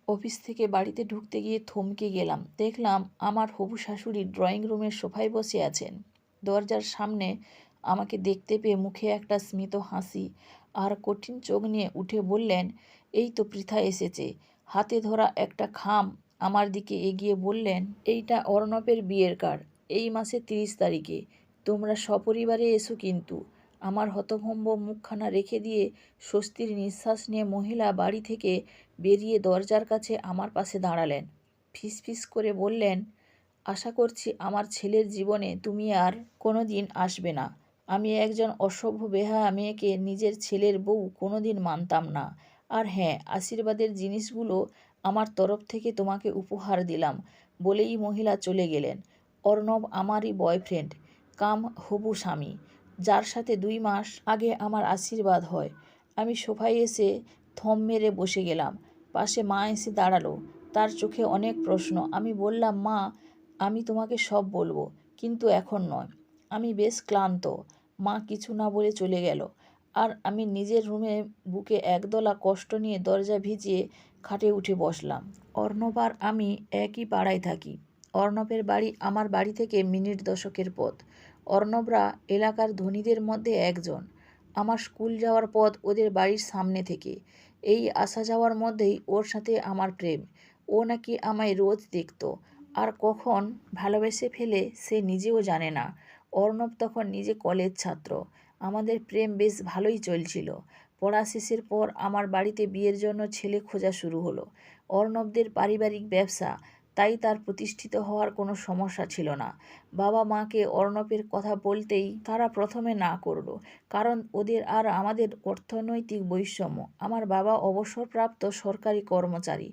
Office থেকে বাড়িতে ঢুকতে গিয়ে থমকে গেলাম। দেখলাম আমার হবু শাশুড়ি ড্রয়িং রুমের সোফায় বসে আছেন। দরজার সামনে আমাকে দেখতে পেয়ে মুখে একটা স্মিত হাসি আর কঠিন চোখ নিয়ে উঠে বললেন, এই তো পৃথা এসেছে। হাতে ধরা একটা খাম আমার দিকে এগিয়ে বললেন, এইটা অর্ণবের বিয়ের কার্ড, এই মাসে 30 তারিখে। তোমরা সপরিবারে এসো কিন্তু। আমার হতভম্ব মুখখানা রেখে দিয়ে স্বস্তির নিঃশ্বাস নিয়ে মহিলা বাড়ি থেকে বেরিয়ে দরজার কাছে আমার পাশে দাঁড়ালেন। ফিসফিস করে বললেন, আশা করছি আমার ছেলের জীবনে তুমি আর কোনো দিন আসবে না। আমি একজন অসভ্য বেহায়া মেয়েকে নিজের ছেলের বউ কোনো দিন মানতাম না। আর হ্যাঁ, আশীর্বাদের জিনিসগুলো আমার তরফ থেকে তোমাকে উপহার দিলাম। বলেই মহিলা চলে গেলেন। অর্ণব আমারই বয়ফ্রেন্ড কাম হবু স্বামী, যার সাথে 2 মাস আগে আমার আশীর্বাদ হয়। আমি সোফায় এসে থম মেরে বসে গেলাম। পাশে মা এসে দাঁড়ালো। তার চোখে অনেক প্রশ্ন। আমি বললাম, মা, আমি তোমাকে সব বলবো, কিন্তু এখন নয়। আমি বেশ ক্লান্ত। মা কিছু না বলে চলে গেল। আর আমি নিজের রুমে বুকে একদলা কষ্ট নিয়ে দরজা ভিজিয়ে খাটে উঠে বসলাম। অর্ণব আর আমি একই পাড়ায় থাকি। অর্ণবের বাড়ি আমার বাড়ি থেকে মিনিট 10-এর পথ। অর্ণবরা এলাকার ধনীদের মধ্যে একজন। আমার স্কুল যাওয়ার পথ ওদের বাড়ির সামনে থেকে। এই আসা যাওয়ার মধ্যেই ওর সাথে আমার প্রেম। ও নাকি আমায় রোজ দেখত, আর কখন ভালোবেসে ফেলে সে নিজেও জানে না। অর্ণব তখন নিজে কলেজ ছাত্র। আমাদের প্রেম বেশ ভালোই চলছিল। পড়া শেষের পর আমার বাড়িতে বিয়ের জন্য ছেলে খোঁজা শুরু হলো। অর্ণবদের পারিবারিক ব্যবসা, তাই তার প্রতিষ্ঠিত হওয়ার কোনো সমস্যা ছিল না। বাবা মাকে অর্ণবের কথা বলতেই তারা প্রথমে না করলো, কারণ ওদের আর আমাদের অর্থনৈতিক বৈষম্য। আমার বাবা অবসরপ্রাপ্ত সরকারি কর্মচারী।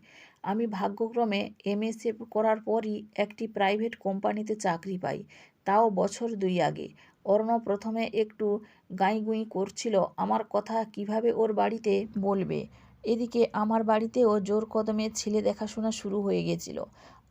আমি ভাগ্যক্রমে এমএসএ করার পরই একটি প্রাইভেট কোম্পানিতে চাকরি পাই, তাও বছর 2 আগে। অর্ণব প্রথমে একটু গাঁইগুঁই করছিল আমার কথা কিভাবে ওর বাড়িতে বলবে। এদিকে আমার বাড়িতেও জোর কদমে ছেলে দেখাশোনা শুরু হয়ে গেছিল,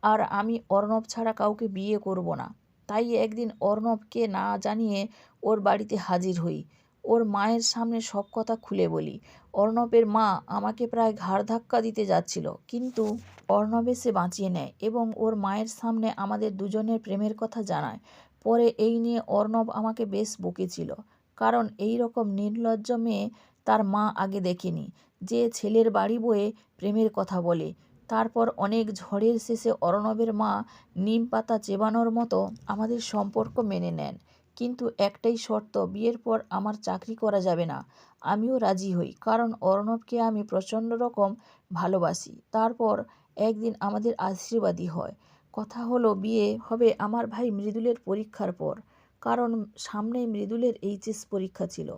আর আমি অর্ণব ছাড়া কাউকে বিয়ে করব না। তাই একদিন অর্ণবকে না জানিয়ে ওর বাড়িতে হাজির হই। ওর মায়ের সামনে সব কথা খুলে বলি। অর্ণবের মা আমাকে প্রায় ঘাড় ধাক্কা দিতে যাচ্ছিল, কিন্তু অর্ণব এসে বাঁচিয়ে নেয় এবং ওর মায়ের সামনে আমাদের দুজনের প্রেমের কথা জানায়। পরে এই নিয়ে অর্ণব আমাকে বেশ বকেছিল, কারণ এই রকম নির্লজ্জ মেয়ে তার মা আগে দেখেনি, যে ছেলের বাড়ি বয়ে প্রেমের কথা বলে। তারপর অনেক ঝড়ের শেষে অর্ণবের মা নিম পাতা চেবানোর মতো আমাদের সম্পর্ক মেনে নেন। কিন্তু একটাই শর্ত, বিয়ের পর আমার চাকরি করা যাবে না। আমিও রাজি হই, কারণ অর্ণবকে আমি প্রচণ্ড রকম ভালোবাসি। তারপর একদিন আমাদের আশীর্বাদী হয়। কথা হলো বিয়ে হবে আমার ভাই মৃদুলের পরীক্ষার পর, কারণ সামনেই মৃদুলের এইচএস পরীক্ষা ছিল।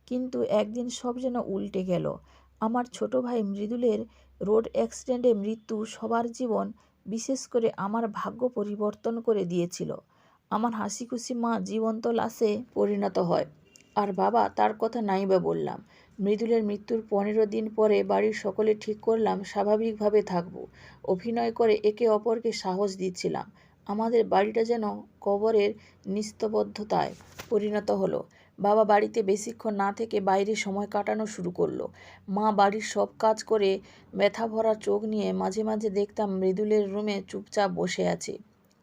কিন্তু একদিন সব যেন উল্টে গেল। আমার ছোট ভাই মৃদুলের রোড অ্যাক্সিডেন্টে মৃত্যু সবার জীবন, বিশেষ করে আমার ভাগ্য পরিবর্তন করে দিয়েছিল। আমার হাসিখুশি মা জীবন্ত লাশে পরিণত হয়, আর বাবা তার কথা নাই বা বললাম। মৃদুলের মৃত্যুর 15 দিন পরে বাড়ির সকলে ঠিক করলাম স্বাভাবিকভাবে থাকব। অভিনয় করে একে অপরকে সাহস দিচ্ছিলাম। আমাদের বাড়িটা যেন কবরের নিস্তব্ধতায় পরিণত হলো। বাবা বাড়িতে বেশিক্ষণ না থেকে বাইরে সময় কাটানো শুরু করলো। মা বাড়ির সব কাজ করে ব্যথা ভরা চোখ নিয়ে মাঝে মাঝে দেখতাম মৃদুলের রুমে চুপচাপ বসে আছে।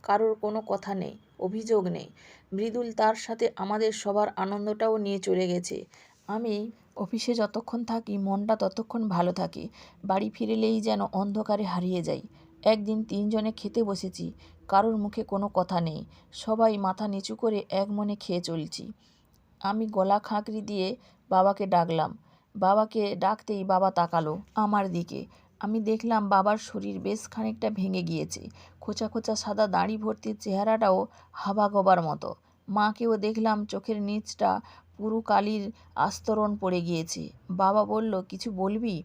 কারোর কোনো কথা নেই, অভিযোগ নেই। মৃদুল তার সাথে আমাদের সবার আনন্দটাও নিয়ে চলে গেছে। আমি অফিসে যতক্ষণ থাকি মনটা ততক্ষণ ভালো থাকে। বাড়ি ফিরলেই যেন অন্ধকারে হারিয়ে যাই। একদিন 3 জনে খেতে বসেছি। কারোর মুখে কোনো কথা নেই। সবাই মাথা নিচু করে এক মনে খেয়ে চলছি। আমি গলা খাঁকরি দিয়ে বাবাকে ডাকলাম। বাবাকে ডাকতেই বাবা তাকালো আমার দিকে। আমি দেখলাম বাবার শরীর বেশ খানিকটা ভেঙে গিয়েছে। খোঁচা খোঁচা সাদা দাড়ি ভর্তি চেহারাটাও হাবাগোবার মতো। মাকেও দেখলাম চোখের নিচটা পুরু কালির আস্তরণ পড়ে গিয়েছে। বাবা বলল, কিছু বলবি?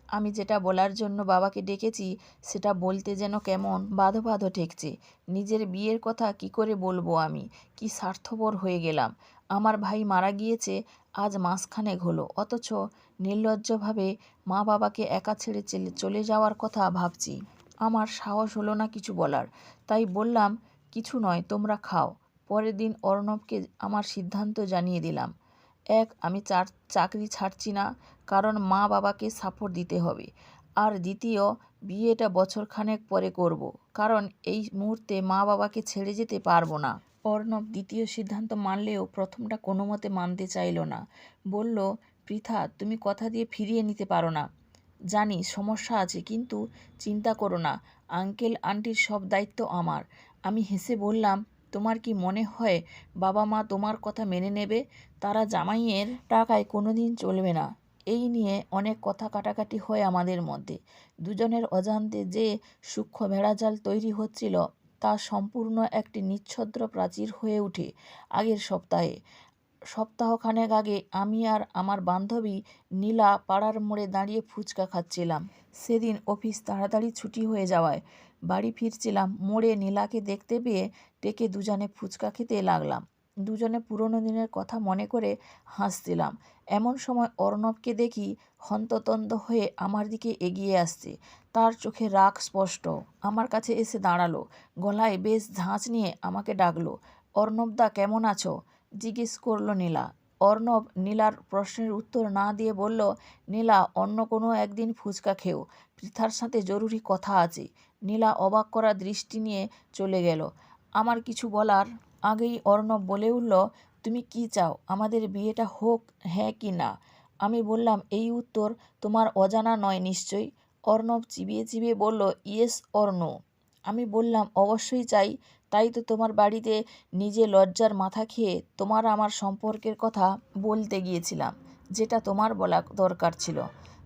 আমি যেটা বলার জন্য বাবাকে ডেকেছি সেটা বলতে যেন কেমন বাধো বাধো ঠেকছে। নিজের বিয়ের কথা কি করে বলবো আমি? কি স্বার্থপর হয়ে গেলাম। আমার ভাই মারা গিয়েছে আজ মাসখানেক হলো, অথচ নির্লজ্জভাবে মা বাবাকে একা ছেড়ে চলে যাওয়ার কথা ভাবছি। আমার সাহস হলো না কিছু বলার। তাই বললাম, কিছু নয়, তোমরা খাও। পরের দিন অর্ণবকে আমার সিদ্ধান্ত জানিয়ে দিলাম। আমি চাকরি ছাড়ছি না, কারণ মা বাবাকে সাপোর্ট দিতে হবে। আর দ্বিতীয়, বিয়েটা বছরখানেক পরে করব, কারণ এই মুহূর্তে মা বাবাকে ছেড়ে যেতে পারবো না। অর্ণব দ্বিতীয় সিদ্ধান্ত মানলেও প্রথমটা কোনো মতে মানতে চাইল না। বলল, পৃথা, তুমি কথা দিয়ে ফিরিয়ে নিতে পারো না। জানি সমস্যা আছে, কিন্তু চিন্তা করো না, আঙ্কেল আন্টির সব দায়িত্ব আমার। আমি হেসে বললাম, তোমার কি মনে হয় বাবা মা তোমার কথা মেনে নেবে? তারা জামাইয়ের টাকায় কোনোদিন চলবে না। এই নিয়ে অনেক কথা কাটাকাটি হয় আমাদের মধ্যে। দুজনের অজান্তে যে সূক্ষ্ম ভেড়াজাল তৈরি হচ্ছিল তা সম্পূর্ণ একটি নিচ্ছদ্র প্রাচীর হয়ে ওঠে আগের সপ্তাহে। সপ্তাহখানেক আগে আমি আর আমার বান্ধবী নীলা পাড়ার মোড়ে দাঁড়িয়ে ফুচকা খাচ্ছিলাম। সেদিন অফিস তাড়াতাড়ি ছুটি হয়ে যাওয়ায় বাড়ি ফিরছিলাম। মোড়ে নীলাকে দেখতে পেয়ে ডেকে দুজনে ফুচকা খেতে লাগলাম। দুজনে পুরনো দিনের কথা মনে করে হাসছিলাম। এমন সময় অর্ণবকে দেখি হন্তদন্ত হয়ে আমার দিকে এগিয়ে আসছে। তার চোখে রাগ স্পষ্ট। আমার কাছে এসে দাঁড়ালো, গলায় বেশ ঝাঁঝ নিয়ে আমাকে ডাকলো, অর্ণবদা কেমন আছো? জিজ্ঞেস করলো নীলা। অর্ণব নীলার প্রশ্নের উত্তর না দিয়ে বলল, নীলা, অন্য কোনো একদিন ফুচকা খেও, পৃথার সাথে জরুরি কথা আছে। নীলা অবাক করা দৃষ্টি নিয়ে চলে গেল। আমার কিছু বলার আগেই অর্ণব বলে উঠল, তুমি কি চাও, আমাদের বিয়েটা হোক, হ্যাঁ কি না? আমি বললাম, এই উত্তর তোমার অজানা নয় নিশ্চয়ই? অর্ণব চিবিয়ে চিবিয়ে বলল, ইয়েস অর নো। আমি বললাম, অবশ্যই চাই, তাই তো তোমার বাড়িতে নিজে লজ্জার মাথা খেয়ে তোমার আমার সম্পর্কের কথা বলতে গিয়েছিলাম, যেটা তোমার বলা দরকার ছিল।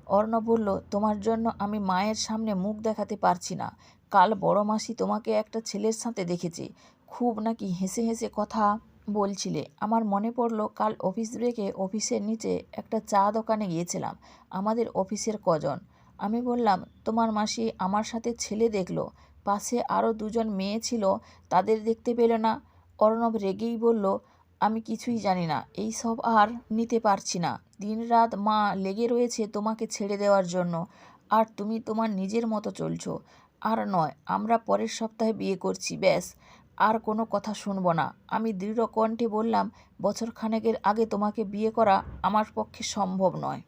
অর্ণব বলল, তোমার জন্য আমি মায়ের সামনে মুখ দেখাতে পারছি না। কাল বড় মাসি তোমাকে একটা ছেলের সাথে দেখেছে, খুব নাকি হেসে হেসে কথা বলছিলে। আমার মনে পড়ল, কাল অফিস ব্রেকে অফিসের নিচে একটা চা দোকানে গিয়েছিলাম, আমাদের অফিসের কজন। আমি বললাম, তোমার মাসি আমার সাথে ছেলে দেখলো, পাশে আরও দুজন মেয়ে ছিল, তাদের দেখতে পেল না? অর্ণব রেগেই বলল, আমি কিছুই জানি না, এই সব আর নিতে পারছি না। দিনরাত মা লেগে রয়েছে তোমাকে ছেড়ে দেওয়ার জন্য, আর তুমি তোমার নিজের মতো চলছো। আর নয়, আমরা পরের সপ্তাহে বিয়ে করছি, ব্যাস, আর কোনো কথা শুনবো না। আমি দৃঢ় কণ্ঠে বললাম, বছরখানেকের আগে তোমাকে বিয়ে করা আমার পক্ষে সম্ভব নয়।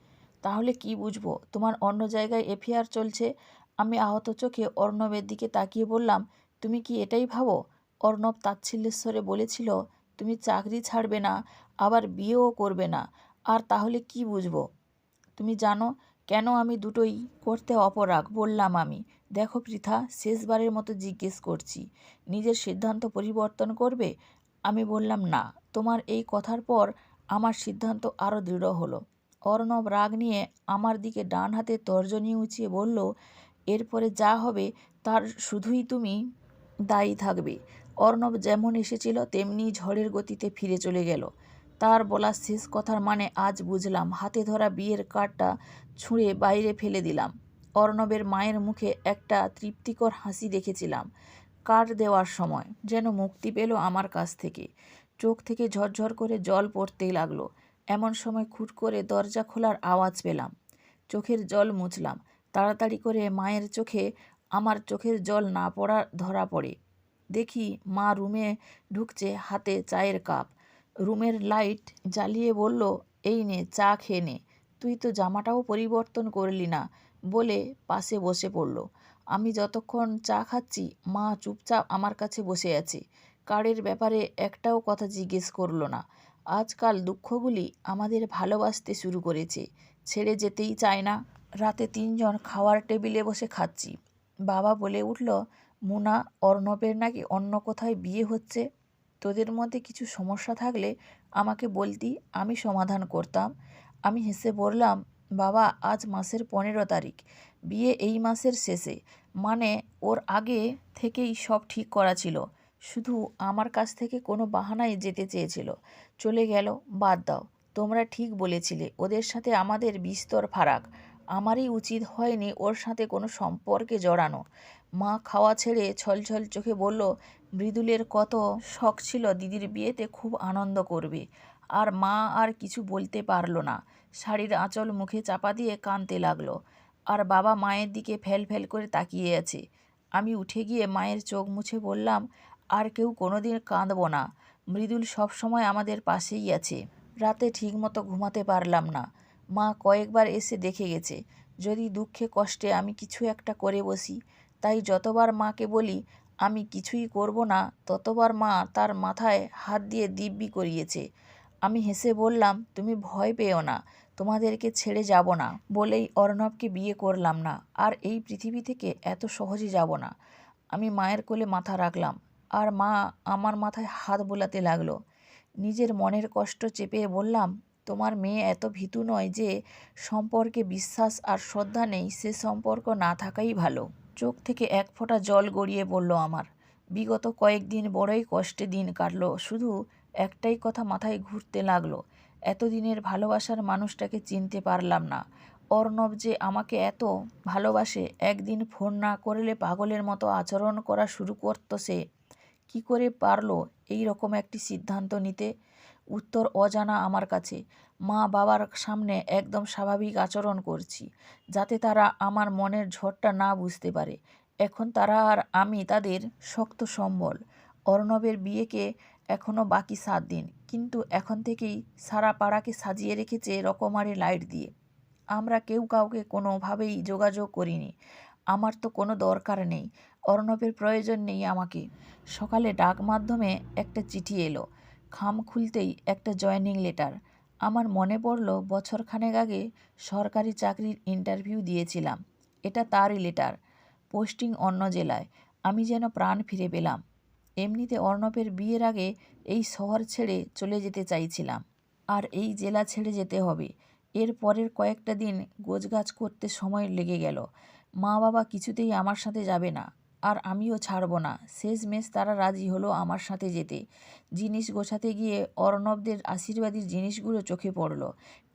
তাহলে কি বুঝবো, তোমার অন্য জায়গায় এফেয়ার চলছে? আমি আহত চোখে অর্ণবের দিকে তাকিয়ে বললাম, তুমি কি এটাই ভাবো? অর্ণব তাচ্ছিল্যের স্বরে বলেছিল, তুমি চাকরি ছাড়বে না, আবার বিয়েও করবে না, আর তাহলে কি বুঝবো? তুমি জানো কেন আমি দুটোই করতে অপরাগ? বললাম আমি। দেখো পৃথা, শেষবারের মতো জিজ্ঞেস করছি, নিজের সিদ্ধান্ত পরিবর্তন করবে? আমি বললাম, না। তোমার এই কথার পর আমার সিদ্ধান্ত আরও দৃঢ় হলো। অর্ণব রাগ নিয়ে আমার দিকে ডান হাতে তর্জনী উঁচিয়ে বলল, এরপরে যা হবে তার শুধুই তুমি দায়ী থাকবে। অর্ণব যেমন এসেছিল তেমনি ঝড়ের গতিতে ফিরে চলে গেল। তার বলা শেষ কথার মানে আজ বুঝলাম। হাতে ধরা বিয়ের কার্ডটা ছুঁড়ে বাইরে ফেলে দিলাম। অর্ণবের মায়ের মুখে একটা তৃপ্তিকর হাসি দেখেছিলাম কার্ড দেওয়ার সময়, যেন মুক্তি পেল আমার কাছ থেকে। চোখ থেকে ঝরঝর করে জল পড়তেই লাগলো। এমন সময় খুট করে দরজা খোলার আওয়াজ পেলাম। চোখের জল মুছলাম। তাড়াতাড়ি করে মায়ের চোখে আমার চোখের জল না পড়া ধরা পড়ে। দেখি মা রুমে ঢুকছে, হাতে চায়ের কাপ। রুমের লাইট জ্বালিয়ে বলল, এই নে চা খেয়ে নে, তুই তো জামাটাও পরিবর্তন করলি না, বলে পাশে বসে পড়ল। আমি যতক্ষণ চা খাচ্ছি মা চুপচাপ আমার কাছে বসে আছে। কার্ডের ব্যাপারে একটাও কথা জিজ্ঞেস করলো না। আজকাল দুঃখগুলি আমাদের ভালোবাসতে শুরু করেছে, ছেড়ে যেতেই চায় না। রাতে তিনজন খাওয়ার টেবিলে বসে খাচ্ছি। বাবা বলে উঠল, মুনা, অর্ণবের নাকি অন্য কোথায় বিয়ে হচ্ছে। তোদের মধ্যে কিছু সমস্যা থাকলে আমাকে বলতি, আমি সমাধান করতাম। আমি হেসে বললাম, বাবা, আজ মাসের 15 তারিখ, বিয়ে এই মাসের শেষে, মানে ওর আগে থেকেই সব ঠিক করা ছিল, শুধু আমার কাছ থেকে কোনো বাহানায় যেতে চেয়েছিল, চলে গেল। বাদ দাও, তোমরা ঠিক বলেছিলে, ওদের সাথে আমাদের বিস্তর ফারাক। আমারই উচিত হয়নি ওর সাথে কোনো সম্পর্কে জড়ানো। মা খাওয়া ছেড়ে ছলছল চোখে বলল, মৃদুলের কত শখ ছিল দিদির বিয়েতে খুব আনন্দ করবে। আর মা আর কিছু বলতে পারল না। শাড়ির আঁচল মুখে চাপা দিয়ে কাঁদতে লাগলো। আর বাবা মায়ের দিকে ফ্যাল ফ্যাল করে তাকিয়ে আছে। আমি উঠে গিয়ে মায়ের চোখ মুছে বললাম, আর কেউ কোনোদিন কাঁদবো না, মৃদুল সব সময় আমাদের পাশেই আছে। রাতে ঠিকমতো ঘুমাতে পারলাম না। মা কয়েকবার এসে দেখে গেছে, যদি দুঃখে কষ্টে আমি কিছু একটা করে বসি। তাই যতবার মাকে বলি আমি কিছুই করব না, ততবার মা তার মাথায় হাত দিয়ে দিব্যি করিয়েছে। আমি হেসে বললাম, তুমি ভয় পেও না, তোমাদেরকে ছেড়ে যাব না বলেই অর্ণবকে বিয়ে করলাম না, আর এই পৃথিবী থেকে এত সহজে যাব না। আমি মায়ের কোলে মাথা রাখলাম, আর মা আমার মাথায় হাত বোলাতে লাগলো। নিজের মনের কষ্ট চেপে বললাম, তোমার মেয়ে এত ভীতু নয় যে সম্পর্কে বিশ্বাস আর শ্রদ্ধা নেই, সে সম্পর্ক না থাকাই ভালো। চোখ থেকে এক ফোঁটা জল গড়িয়ে পড়ল আমার। বিগত কয়েকদিন বড়ই কষ্টে দিন কাটলো, শুধু একটাই কথা মাথায় ঘুরতে লাগলো, এতদিনের ভালোবাসার মানুষটাকে চিনতে পারলাম না। অর্ণব যে আমাকে এত ভালোবাসে, একদিন ফোন না করলে পাগলের মতো আচরণ করা শুরু করতো, সে কি করে পারলো এই রকম একটি সিদ্ধান্ত নিতে? উত্তর অজানা আমার কাছে। মা বাবার সামনে একদম স্বাভাবিক আচরণ করছি, যাতে তারা আমার মনের ঝড়টা না বুঝতে পারে। এখন তারা আর আমি তাদের শক্ত সম্বল। অর্ণবের বিয়েকে এখনও বাকি 7 দিন, কিন্তু এখন থেকেই সারা পাড়াকে সাজিয়ে রেখেছে রকমারি লাইট দিয়ে। আমরা কেউ কাউকে কোনোভাবেই যোগাযোগ করিনি। আমার তো কোনো দরকার নেই, অর্ণবের প্রয়োজন নেই আমাকে। সকালে ডাক মাধ্যমে একটা চিঠি এলো। খাম খুলতেই একটা জয়েনিং লেটার। আমার মনে পড়ল বছরখানেক আগে সরকারি চাকরির ইন্টারভিউ দিয়েছিলাম। এটা তারই লেটার, পোস্টিং অন্য জেলায়। আমি যেন প্রাণ ফিরে পেলাম। এমনিতে অর্ণবের বিয়ের আগে এই শহর ছেড়ে চলে যেতে চাইছিলাম, আর এই জেলা ছেড়ে যেতে হবে। এর পরের কয়েকটা দিন গোছগাছ করতে সময় লেগে গেল। মা বাবা কিছুতেই আমার সাথে যাবে না, আর আমিও ছাড়ব না। শেষমেশ তারা রাজি হলো আমার সাথে যেতে। জিনিস গোছাতে গিয়ে অর্ণবদের আশীর্বাদী জিনিসগুলো চোখে পড়ল।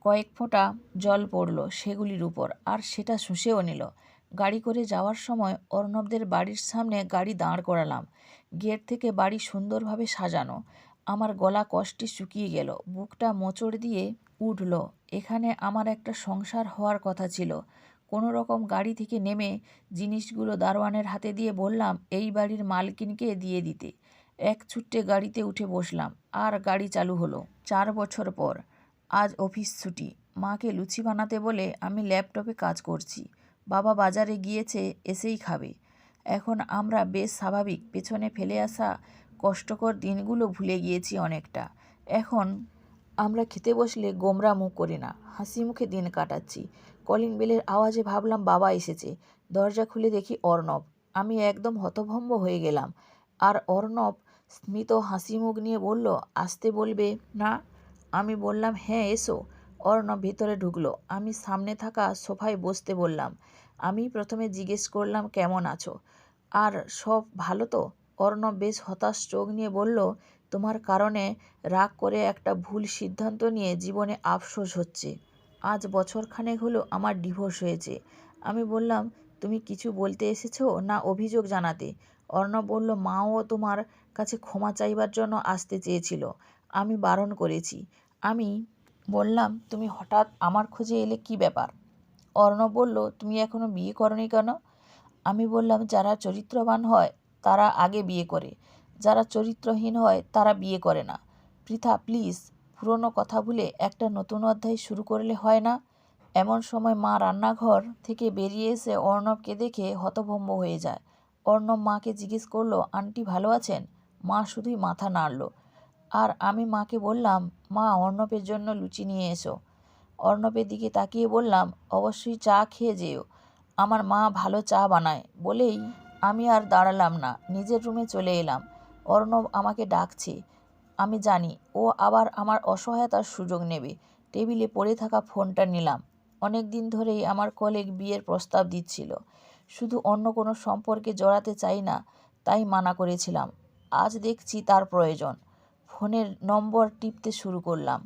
কয়েক ফোঁটা জল পড়ল সেগুলির উপর, আর সেটা শুষেও নিল। গাড়ি করে যাওয়ার সময় অর্ণবদের বাড়ির সামনে গাড়ি দাঁড় করালাম। গেট থেকে বাড়ি সুন্দরভাবে সাজানো। আমার গলা কষ্টে শুকিয়ে গেল, বুকটা মোচড় দিয়ে উঠল। এখানে আমার একটা সংসার হওয়ার কথা ছিল। কোনো রকম গাড়ি থেকে নেমে জিনিসগুলো দারোয়ানের হাতে দিয়ে বললাম এই বাড়ির মালকিনকে দিয়ে দিতে। এক ছুট্টে গাড়িতে উঠে বসলাম, আর গাড়ি চালু হলো। 4 বছর পর আজ অফিস ছুটি। মাকে লুচি বানাতে বলে আমি ল্যাপটপে কাজ করছি। বাবা বাজারে গিয়েছে, এসেই খাবে। এখন আমরা বেশ স্বাভাবিক, পেছনে ফেলে আসা কষ্টকর দিনগুলো ভুলে গিয়েছি অনেকটা। এখন আমরা খেতে বসলে গোমরা মুখ করি না, হাসি মুখে দিন কাটাচ্ছি। কলিং বেলের আওয়াজে ভাবলাম বাবা এসেছে। দরজা খুলে দেখি অর্ণব। আমি একদম হতভম্ব হয়ে গেলাম। আর অর্ণব স্মিত হাসি মুখ নিয়ে বলল, আসতে বলবে না? আমি বললাম, হ্যাঁ এসো। অর্ণব ভেতরে ঢুকলো। আমি সামনে থাকা সোফায় বসতে বললাম। আমি প্রথমে জিজ্ঞেস করলাম, কেমন আছো? আর সব ভালো তো? অর্ণব বেশ হতাশ চোখ নিয়ে বলল, তোমার কারণে রাগ করে একটা ভুল সিদ্ধান্ত নিয়ে জীবনে আফসোস হচ্ছে। আজ বছরখানেক হলো আমার ডিভোর্স হয়েছে। আমি বললাম, তুমি কিছু বলতে এসেছো না অভিযোগ জানাতে? অর্ণব বলল, মাও তোমার কাছে ক্ষমা চাইবার জন্য আসতে চেয়েছিল, আমি বারণ করেছি। আমি বললাম, তুমি হঠাৎ আমার খোঁজে এলে কি ব্যাপার? অর্ণব বলল, তুমি এখনো বিয়ে করনি কেন? আমি বললাম, যারা চরিত্রবান হয় তারা আগে বিয়ে করে, যারা চরিত্রহীন হয় তারা বিয়ে করে না। পৃথা প্লিজ, পুরনো কথা ভুলে একটা নতুন অধ্যায় শুরু করলে হয় না? এমন সময় মা রান্নাঘর থেকে বেরিয়ে এসে অর্ণবকে দেখে হতভম্ব হয়ে যায়। অর্ণব মাকে জিজ্ঞেস করলো, আন্টি ভালো আছেন? মা শুধুই মাথা নাড়ল। আর আমি মাকে বললাম, মা অর্ণবের জন্য লুচি নিয়ে এসো। অর্ণবের দিকে তাকিয়ে বললাম, অবশ্যই চা খেয়ে যেও, আমার মা ভালো চা বানায়। বলেই আমি আর দাঁড়ালাম না, নিজের রুমে চলে এলাম। অর্ণব আমাকে ডাকছে, আমি জানি ও আবার আমার অসহায়তার সুযোগ নেবে। টেবিলে পড়ে থাকা ফোনটা নিলাম। অনেক দিন ধরেই আমার কলিগ বিয়ের প্রস্তাব দিচ্ছিল, শুধু অন্য কোনো সম্পর্কে জড়াতে চাই না, তাই মানা করেছিলাম। আজ দেখছি তার প্রয়োজন। ফোনের নম্বর টিপতে শুরু করলাম।